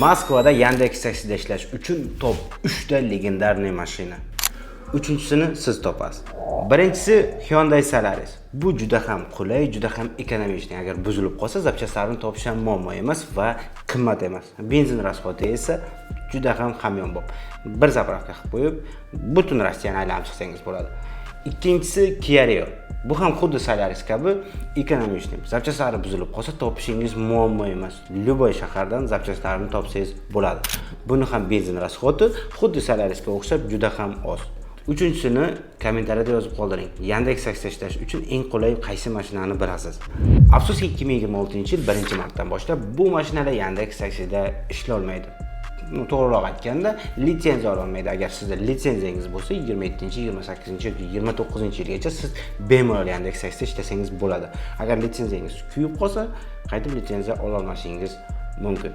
Moskvada Yandex taksida ishlash uchun top 3 ta legendarniy mashina. Uchinchisini siz topasiz. Birinchisi Hyundai Solaris. Bu juda ham qulay, juda ham ekonomik. Agar buzilib qolsa, zapchastlarini topish ham muammo emas va qimmat emas. Benzin rasxodi esa juda ham hamyonbop. Bir zapravka qilib qo'yib, butun Rossiyani aylanib chiqsangiz bo'ladi. Ikkinchisi Kia Rio. Bu ham xuddi Solaris kabi ekonomik. Zapchastlari buzilib qolsa, topishingiz muammo emas. Любой shahardan zapchastlarini topsangiz bo'ladi. Buni ham benzin rasxodi xuddi Solarisga o'xshab juda ham oz. Uchinchisini kommentariyada yozib qoldiring. Yandex taksida ishlash uchun eng qulay qaysi mashinani bilasiz? Afsuski 2026-yil 1-martdan boshlab bu mashinalar Yandex taksida ishlay olmaydi. To'g'riroq aytganda, litsenziya ola olmaydi. Agar sizda litsenziyangiz bo'lsa, 27, 28 yoki 29-yilgacha siz bemalol Yandex taksida ishlasangiz bo'ladi. Agar litsenziyangiz kuyib qolsa, qaytib litsenziya ola olmasligingiz mumkin.